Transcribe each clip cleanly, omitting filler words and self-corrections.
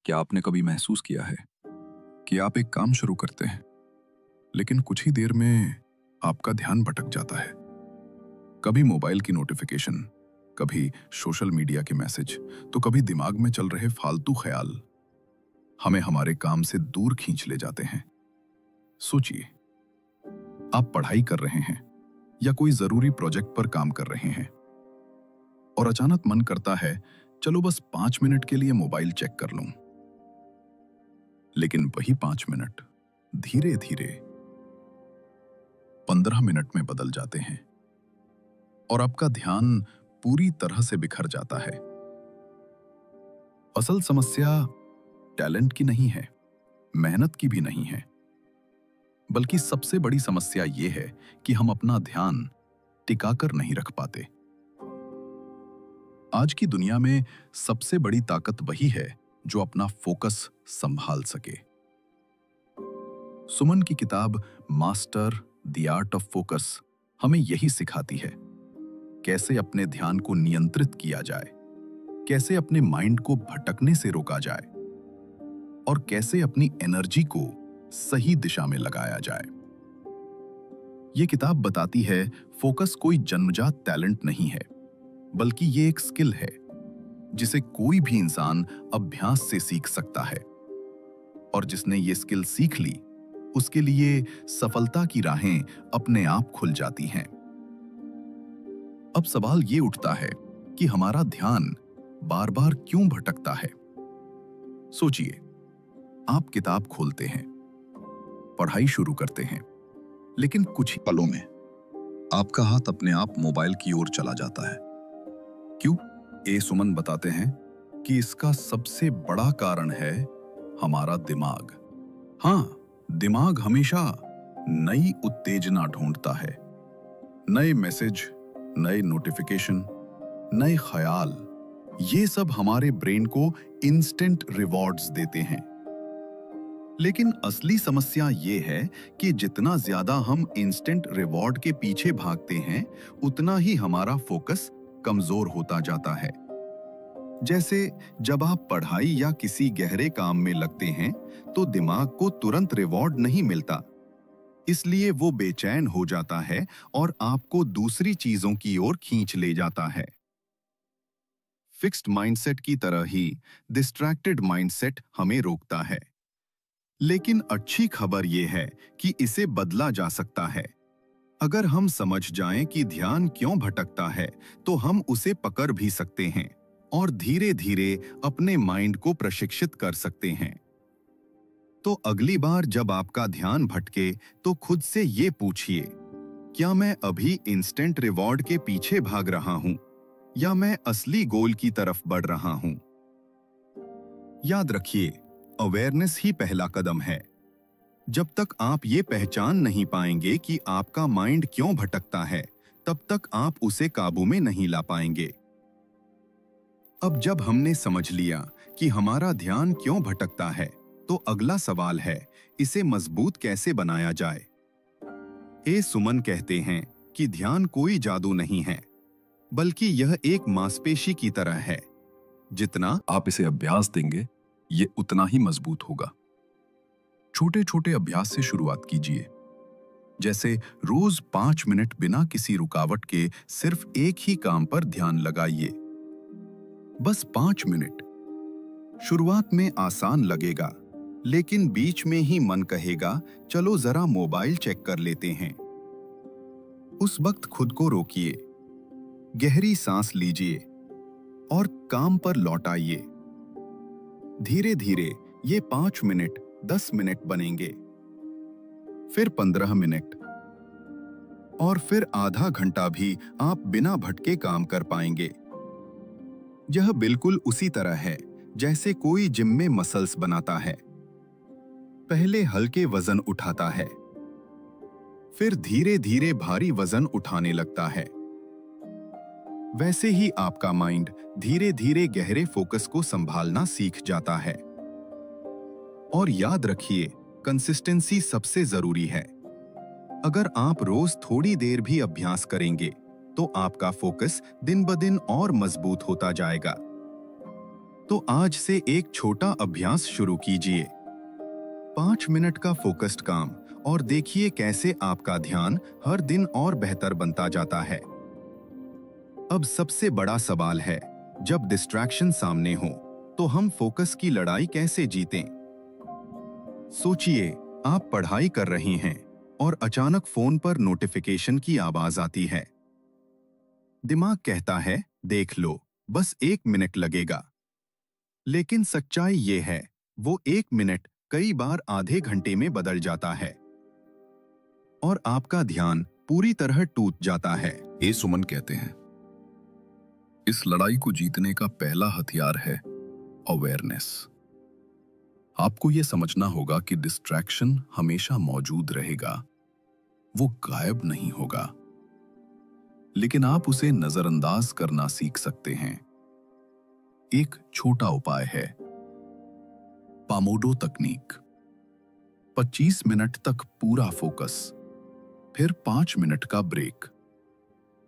क्या आपने कभी महसूस किया है कि आप एक काम शुरू करते हैं लेकिन कुछ ही देर में आपका ध्यान भटक जाता है? कभी मोबाइल की नोटिफिकेशन, कभी सोशल मीडिया के मैसेज, तो कभी दिमाग में चल रहे फालतू ख्याल हमें हमारे काम से दूर खींच ले जाते हैं। सोचिए, आप पढ़ाई कर रहे हैं या कोई जरूरी प्रोजेक्ट पर काम कर रहे हैं और अचानक मन करता है चलो बस 5 मिनट के लिए मोबाइल चेक कर लूं। लेकिन वही 5 मिनट धीरे धीरे 15 मिनट में बदल जाते हैं और आपका ध्यान पूरी तरह से बिखर जाता है। असल समस्या टैलेंट की नहीं है, मेहनत की भी नहीं है, बल्कि सबसे बड़ी समस्या यह है कि हम अपना ध्यान टिकाकर नहीं रख पाते। आज की दुनिया में सबसे बड़ी ताकत वही है जो अपना फोकस संभाल सके। सुमन की किताब master the art of focus हमें यही सिखाती है, कैसे अपने ध्यान को नियंत्रित किया जाए, कैसे अपने माइंड को भटकने से रोका जाए और कैसे अपनी एनर्जी को सही दिशा में लगाया जाए। यह किताब बताती है फोकस कोई जन्मजात टैलेंट नहीं है, बल्कि ये एक स्किल है जिसे कोई भी इंसान अभ्यास से सीख सकता है, और जिसने ये स्किल सीख ली उसके लिए सफलता की राहें अपने आप खुल जाती हैं। अब सवाल ये उठता है कि हमारा ध्यान बार बार क्यों भटकता है। सोचिए, आप किताब खोलते हैं, पढ़ाई शुरू करते हैं, लेकिन कुछ ही पलों में आपका हाथ अपने आप मोबाइल की ओर चला जाता है। क्यों? सुमन बताते हैं कि इसका सबसे बड़ा कारण है हमारा दिमाग। हाँ, दिमाग हमेशा नई उत्तेजना ढूंढता है, नए मैसेज, नए नोटिफिकेशन, नए ख्याल। ये सब हमारे ब्रेन को इंस्टेंट रिवॉर्ड्स देते हैं। लेकिन असली समस्या ये है कि जितना ज्यादा हम इंस्टेंट रिवॉर्ड के पीछे भागते हैं, उतना ही हमारा फोकस कमजोर होता जाता है। जैसे जब आप पढ़ाई या किसी गहरे काम में लगते हैं तो दिमाग को तुरंत रिवॉर्ड नहीं मिलता, इसलिए वो बेचैन हो जाता है और आपको दूसरी चीजों की ओर खींच ले जाता है। फिक्स्ड माइंडसेट की तरह ही डिस्ट्रैक्टेड माइंडसेट हमें रोकता है। लेकिन अच्छी खबर यह है कि इसे बदला जा सकता है। अगर हम समझ जाएं कि ध्यान क्यों भटकता है, तो हम उसे पकड़ भी सकते हैं और धीरे धीरे अपने माइंड को प्रशिक्षित कर सकते हैं। तो अगली बार जब आपका ध्यान भटके तो खुद से ये पूछिए, क्या मैं अभी इंस्टेंट रिवॉर्ड के पीछे भाग रहा हूं या मैं असली गोल की तरफ बढ़ रहा हूं? याद रखिए, अवेयरनेस ही पहला कदम है। जब तक आप ये पहचान नहीं पाएंगे कि आपका माइंड क्यों भटकता है, तब तक आप उसे काबू में नहीं ला पाएंगे। अब जब हमने समझ लिया कि हमारा ध्यान क्यों भटकता है, तो अगला सवाल है, इसे मजबूत कैसे बनाया जाए। सुमन कहते हैं कि ध्यान कोई जादू नहीं है, बल्कि यह एक मांसपेशी की तरह है। जितना आप इसे अभ्यास देंगे, ये उतना ही मजबूत होगा। छोटे छोटे अभ्यास से शुरुआत कीजिए, जैसे रोज 5 मिनट बिना किसी रुकावट के सिर्फ एक ही काम पर ध्यान लगाइए। बस 5 मिनट। शुरुआत में आसान लगेगा, लेकिन बीच में ही मन कहेगा चलो जरा मोबाइल चेक कर लेते हैं। उस वक्त खुद को रोकिए, गहरी सांस लीजिए और काम पर लौट आइए। धीरे धीरे ये 5 मिनट 10 मिनट बनेंगे, फिर 15 मिनट और फिर आधा घंटा भी आप बिना भटके काम कर पाएंगे। यह बिल्कुल उसी तरह है जैसे कोई जिम में मसल्स बनाता है। पहले हल्के वजन उठाता है, फिर धीरे धीरे भारी वजन उठाने लगता है। वैसे ही आपका माइंड धीरे धीरे गहरे फोकस को संभालना सीख जाता है। और याद रखिए, कंसिस्टेंसी सबसे जरूरी है। अगर आप रोज थोड़ी देर भी अभ्यास करेंगे, तो आपका फोकस दिन ब दिन और मजबूत होता जाएगा। तो आज से एक छोटा अभ्यास शुरू कीजिए। 5 मिनट का फोकस्ड काम और देखिए कैसे आपका ध्यान हर दिन और बेहतर बनता जाता है। अब सबसे बड़ा सवाल है, जब डिस्ट्रैक्शन सामने हो तो हम फोकस की लड़ाई कैसे जीतें? सोचिए, आप पढ़ाई कर रही हैं और अचानक फोन पर नोटिफिकेशन की आवाज आती है। दिमाग कहता है, देख लो, बस 1 मिनट लगेगा। लेकिन सच्चाई ये है, वो 1 मिनट कई बार आधे घंटे में बदल जाता है और आपका ध्यान पूरी तरह टूट जाता है। ए सुमन कहते हैं, इस लड़ाई को जीतने का पहला हथियार है अवेयरनेस। आपको यह समझना होगा कि डिस्ट्रैक्शन हमेशा मौजूद रहेगा, वो गायब नहीं होगा, लेकिन आप उसे नजरअंदाज करना सीख सकते हैं। एक छोटा उपाय है पामोडो तकनीक। 25 मिनट तक पूरा फोकस, फिर 5 मिनट का ब्रेक।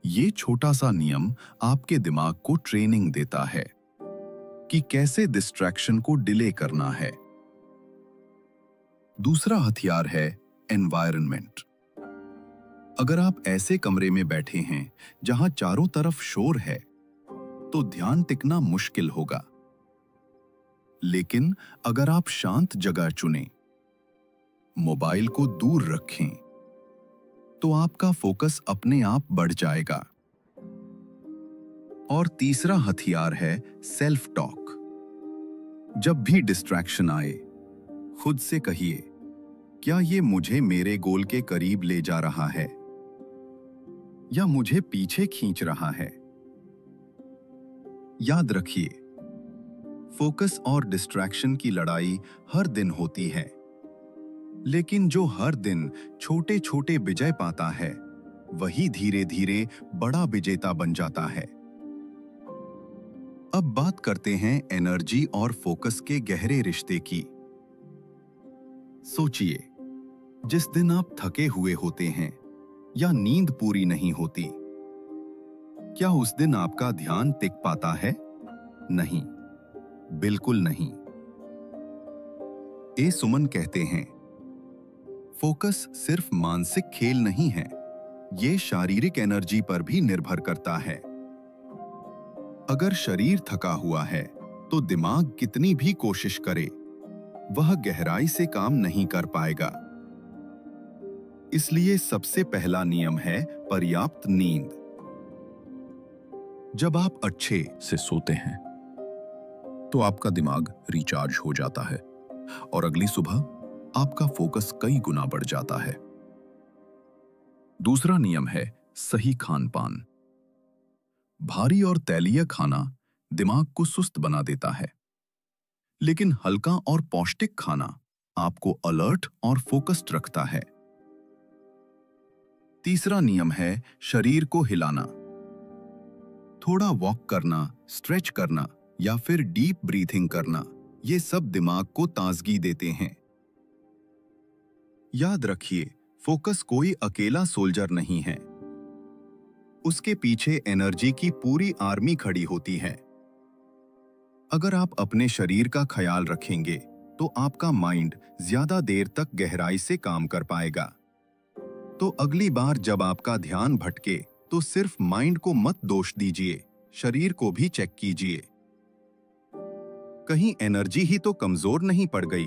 ये छोटा सा नियम आपके दिमाग को ट्रेनिंग देता है कि कैसे डिस्ट्रैक्शन को डिले करना है। दूसरा हथियार है एनवायरनमेंट। अगर आप ऐसे कमरे में बैठे हैं जहां चारों तरफ शोर है, तो ध्यान टिकना मुश्किल होगा। लेकिन अगर आप शांत जगह चुनें, मोबाइल को दूर रखें, तो आपका फोकस अपने आप बढ़ जाएगा। और तीसरा हथियार है सेल्फ टॉक। जब भी डिस्ट्रैक्शन आए, खुद से कहिए, क्या ये मुझे मेरे गोल के करीब ले जा रहा है या मुझे पीछे खींच रहा है? याद रखिए, फोकस और डिस्ट्रैक्शन की लड़ाई हर दिन होती है, लेकिन जो हर दिन छोटे छोटे विजय पाता है, वही धीरे धीरे बड़ा विजेता बन जाता है। अब बात करते हैं एनर्जी और फोकस के गहरे रिश्ते की। सोचिए, जिस दिन आप थके हुए होते हैं या नींद पूरी नहीं होती, क्या उस दिन आपका ध्यान टिक पाता है? नहीं, बिल्कुल नहीं। ए सुमन कहते हैं, फोकस सिर्फ मानसिक खेल नहीं है, ये शारीरिक एनर्जी पर भी निर्भर करता है। अगर शरीर थका हुआ है, तो दिमाग कितनी भी कोशिश करे, वह गहराई से काम नहीं कर पाएगा। इसलिए सबसे पहला नियम है पर्याप्त नींद। जब आप अच्छे से सोते हैं, तो आपका दिमाग रिचार्ज हो जाता है और अगली सुबह आपका फोकस कई गुना बढ़ जाता है। दूसरा नियम है सही खान-पान। भारी और तैलीय खाना दिमाग को सुस्त बना देता है, लेकिन हल्का और पौष्टिक खाना आपको अलर्ट और फोकस्ड रखता है। तीसरा नियम है शरीर को हिलाना। थोड़ा वॉक करना, स्ट्रेच करना या फिर डीप ब्रीथिंग करना, ये सब दिमाग को ताजगी देते हैं। याद रखिए, फोकस कोई अकेला सोल्जर नहीं है, उसके पीछे एनर्जी की पूरी आर्मी खड़ी होती है। अगर आप अपने शरीर का ख्याल रखेंगे, तो आपका माइंड ज्यादा देर तक गहराई से काम कर पाएगा। तो अगली बार जब आपका ध्यान भटके, तो सिर्फ माइंड को मत दोष दीजिए, शरीर को भी चेक कीजिए। कहीं एनर्जी ही तो कमजोर नहीं पड़ गई।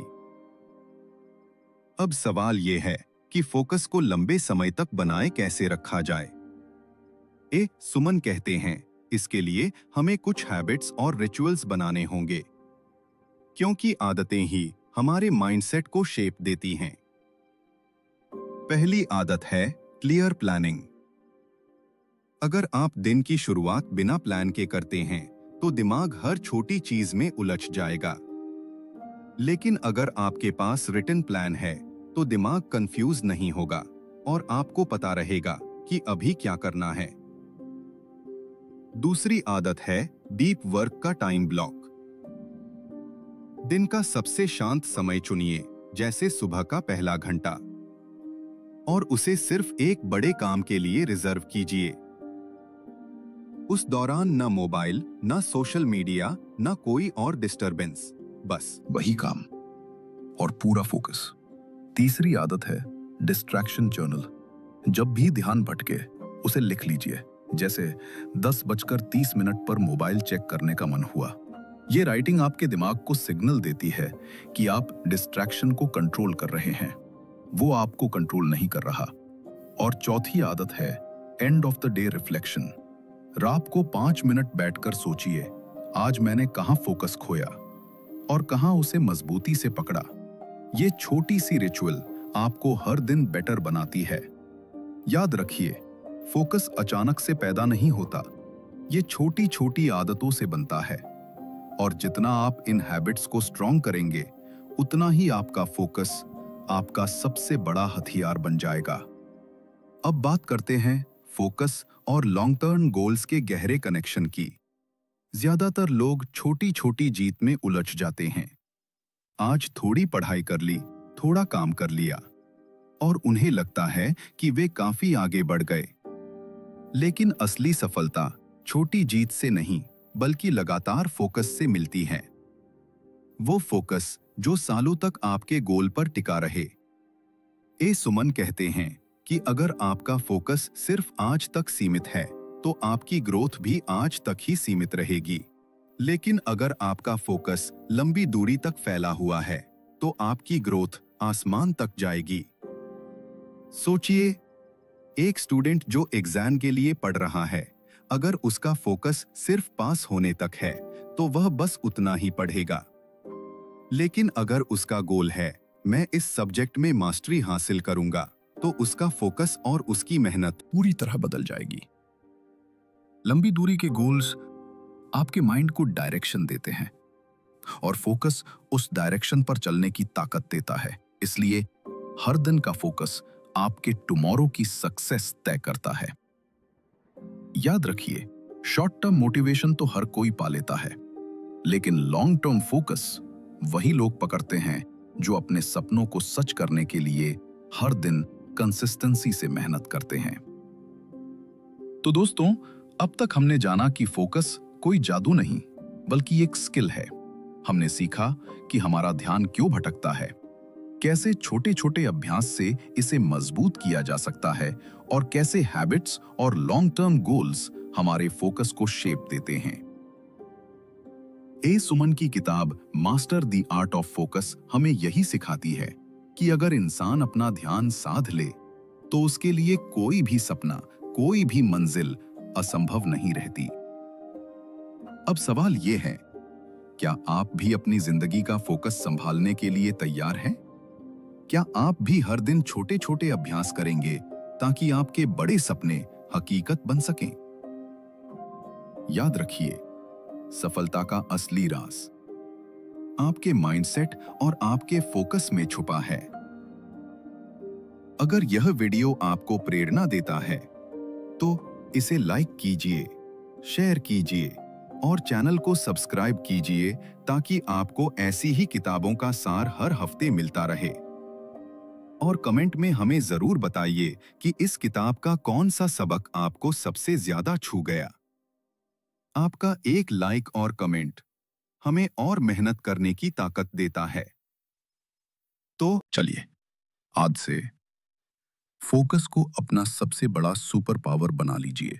अब सवाल यह है कि फोकस को लंबे समय तक बनाए कैसे रखा जाए। ए सुमन कहते हैं, इसके लिए हमें कुछ हैबिट्स और रिचुअल्स बनाने होंगे, क्योंकि आदतें ही हमारे माइंडसेट को शेप देती हैं। पहली आदत है क्लियर प्लानिंग। अगर आप दिन की शुरुआत बिना प्लान के करते हैं, तो दिमाग हर छोटी चीज में उलझ जाएगा। लेकिन अगर आपके पास रिटन प्लान है, तो दिमाग कंफ्यूज नहीं होगा और आपको पता रहेगा कि अभी क्या करना है। दूसरी आदत है डीप वर्क का टाइम ब्लॉक। दिन का सबसे शांत समय चुनिए, जैसे सुबह का पहला घंटा, और उसे सिर्फ एक बड़े काम के लिए रिजर्व कीजिए। उस दौरान न मोबाइल, न सोशल मीडिया, न कोई और डिस्टरबेंस, बस वही काम और पूरा फोकस। तीसरी आदत है डिस्ट्रैक्शन जर्नल। जब भी ध्यान भटके उसे लिख लीजिए। जैसे 10:30 पर मोबाइल चेक करने का मन हुआ। ये राइटिंग आपके दिमाग को सिग्नल देती है कि आप डिस्ट्रैक्शन को कंट्रोल कर रहे हैं, वो आपको कंट्रोल नहीं कर रहा। और चौथी आदत है end of the day reflection. रात को 5 मिनट बैठकर सोचिए, आज मैंने कहां फोकस खोया और कहां उसे मजबूती से पकड़ा। ये छोटी सी रिचुअल आपको हर दिन बेटर बनाती है। याद रखिए, फोकस अचानक से पैदा नहीं होता, ये छोटी छोटी आदतों से बनता है। और जितना आप इन हैबिट्स को स्ट्रॉन्ग करेंगे, उतना ही आपका फोकस आपका सबसे बड़ा हथियार बन जाएगा। अब बात करते हैं फोकस और लॉन्ग टर्म गोल्स के गहरे कनेक्शन की। ज्यादातर लोग छोटी छोटी जीत में उलझ जाते हैं। आज थोड़ी पढ़ाई कर ली, थोड़ा काम कर लिया, और उन्हें लगता है कि वे काफी आगे बढ़ गए। लेकिन असली सफलता छोटी जीत से नहीं, बल्कि लगातार फोकस से मिलती है। वो फोकस जो सालों तक आपके गोल पर टिका रहे। ए सुमन कहते हैं कि अगर आपका फोकस सिर्फ आज तक सीमित है, तो आपकी ग्रोथ भी आज तक ही सीमित रहेगी। लेकिन अगर आपका फोकस लंबी दूरी तक फैला हुआ है, तो आपकी ग्रोथ आसमान तक जाएगी। सोचिए, एक स्टूडेंट जो एग्जाम के लिए पढ़ रहा है, अगर उसका फोकस सिर्फ पास होने तक है, तो वह बस उतना ही पढ़ेगा। लेकिन अगर उसका गोल है, मैं इस सब्जेक्ट में मास्टरी हासिल करूंगा, तो उसका फोकस और उसकी मेहनत पूरी तरह बदल जाएगी। लंबी दूरी के गोल्स आपके माइंड को डायरेक्शन देते हैं और फोकस उस डायरेक्शन पर चलने की ताकत देता है। इसलिए हर दिन का फोकस आपके टुमारो की सक्सेस तय करता है। याद रखिए, शॉर्ट टर्म मोटिवेशन तो हर कोई पा लेता है, लेकिन लॉन्ग टर्म फोकस वही लोग पकड़ते हैं जो अपने सपनों को सच करने के लिए हर दिन कंसिस्टेंसी से मेहनत करते हैं। तो दोस्तों, अब तक हमने जाना कि फोकस कोई जादू नहीं, बल्कि एक स्किल है। हमने सीखा कि हमारा ध्यान क्यों भटकता है, कैसे छोटे छोटे अभ्यास से इसे मजबूत किया जा सकता है, और कैसे हैबिट्स और लॉन्ग टर्म गोल्स हमारे फोकस को शेप देते हैं। ए सुमन की किताब master the art of focus हमें यही सिखाती है कि अगर इंसान अपना ध्यान साध ले, तो उसके लिए कोई भी सपना, कोई भी मंजिल असंभव नहीं रहती। अब सवाल यह है, क्या आप भी अपनी जिंदगी का फोकस संभालने के लिए तैयार हैं? क्या आप भी हर दिन छोटे छोटे अभ्यास करेंगे ताकि आपके बड़े सपने हकीकत बन सकें? याद रखिए, सफलता का असली राज आपके माइंडसेट और आपके फोकस में छुपा है। अगर यह वीडियो आपको प्रेरणा देता है, तो इसे लाइक कीजिए, शेयर कीजिए और चैनल को सब्सक्राइब कीजिए, ताकि आपको ऐसी ही किताबों का सार हर हफ्ते मिलता रहे। और कमेंट में हमें जरूर बताइए कि इस किताब का कौन सा सबक आपको सबसे ज्यादा छू गया। आपका एक लाइक और कमेंट हमें और मेहनत करने की ताकत देता है। तो चलिए, आज से फोकस को अपना सबसे बड़ा सुपर पावर बना लीजिए।